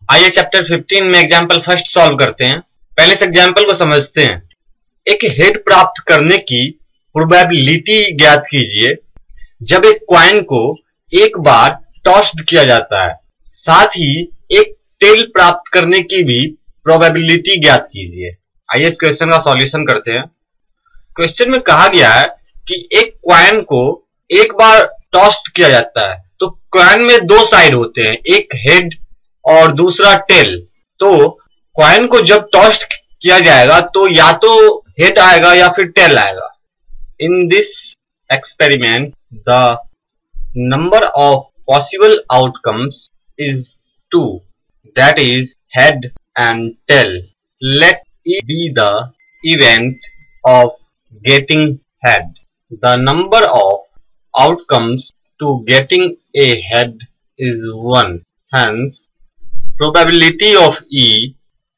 आइए चैप्टर 15 में example first solve करते हैं। पहले इस एग्जाम्पल को समझते हैं। एक हेड प्राप्त करने की प्रोबेबिलिटी ज्ञात कीजिए जब एक कॉइन को एक बार टॉस्ड किया जाता है। साथ ही एक टेल प्राप्त करने की भी प्रोबेबिलिटी ज्ञात कीजिए। आइए इस क्वेश्चन का सॉल्यूशन करते हैं। क्वेश्चन में कहा गया है कि एक कॉइन को एक बार टॉस्ड किया जाता है, तो कॉइन में दो साइड होते हैं, एक हेड और दूसरा टेल। तो कॉइन को जब टॉस्ड किया जाएगा तो या तो हेड आएगा या फिर टेल आएगा। In this experiment the number of possible outcomes is 2, that is head and tail. Let E be the event of getting head. The number of outcomes to getting a head is 1. Hence, probability of E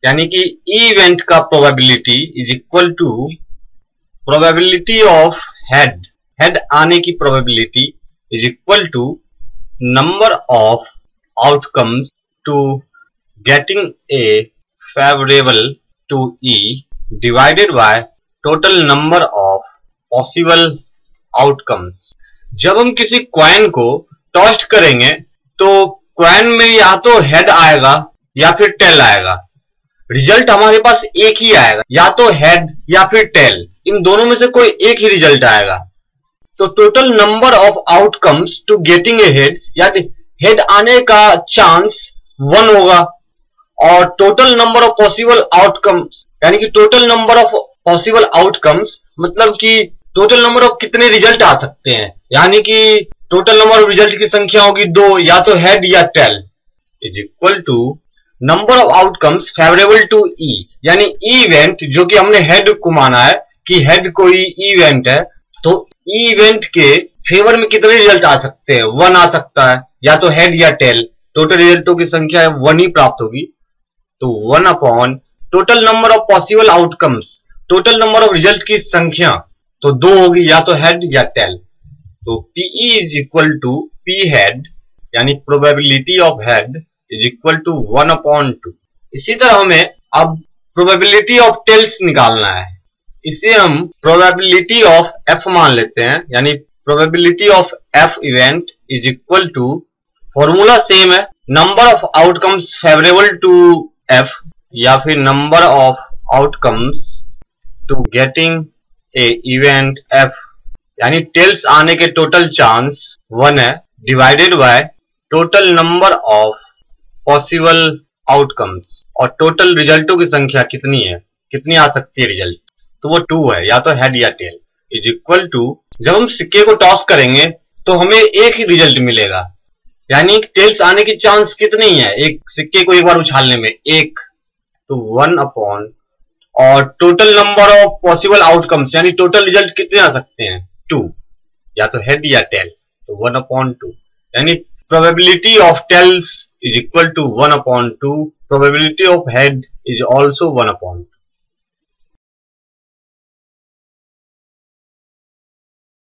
यानी कि E event का probability is equal to probability of head. Head आने की probability is equal to number of outcomes to getting a favorable to E divided by total number of possible outcomes. जब हम किसी coin को toast करेंगे तो coin में या तो हेड आएगा या फिर टेल आएगा। रिजल्ट हमारे पास एक ही आएगा, या तो हेड या फिर टेल, इन दोनों में से कोई एक ही रिजल्ट आएगा। तो total number of outcomes to getting a head, यानी हेड आने का चांस 1 होगा, और total number of possible outcomes यानी कि total number of possible outcomes मतलब कि टोटल नंबर ऑफ कितने रिजल्ट आ सकते हैं, यानी कि टोटल नंबर ऑफ रिजल्ट की संख्या होगी 2, या तो हेड या tail, is equal to number of outcomes favourable to E, यानी ई इवेंट जो कि हमने हेड को माना है कि हेड कोई ई इवेंट है, तो ई इवेंट के फेवर में कितने रिजल्ट आ सकते हैं, 1 आ सकता है, या तो हेड या टेल। टोटल रिजल्टों की संख्या 1 ही प्राप्त होगी। तो 1 upon total number of possible outcomes, total number of result की संख्या तो 2 होगी, या तो हेड या टेल। तो PE is equal to P head, यानी probability of head is equal to 1 upon 2। इसी तरह हमें अब प्रोबेबिलिटी ऑफ टेल्स निकालना है। इसे हम प्रोबेबिलिटी ऑफ F मान लेते हैं, यानी probability of F event is equal to, formula same है, number of outcomes favourable to F या फिर number of outcomes to getting a event F, यानी टेल्स आने के टोटल चांस 1 है, divided by total number of possible outcomes, और total रिजल्टों की संख्या कितनी है, कितनी आ सकती है रिजल्ट, तो वो 2 है, या तो हेड या टेल, इज इक्वल टू, जब हम सिक्के को टॉस करेंगे तो हमें एक ही रिजल्ट मिलेगा, यानी टेल्स आने की चांस कितनी है एक सिक्के को एक बार उछालने में, 1, तो 1 अपॉन, और total number of possible outcomes यानी टोटल रिजल्ट कितने आ सकते हैं, 2, या तो हेड या टेल, तो 1 अपॉन 2, यानी probability of tails is equal to 1 upon 2, probability of head is also 1 upon 2।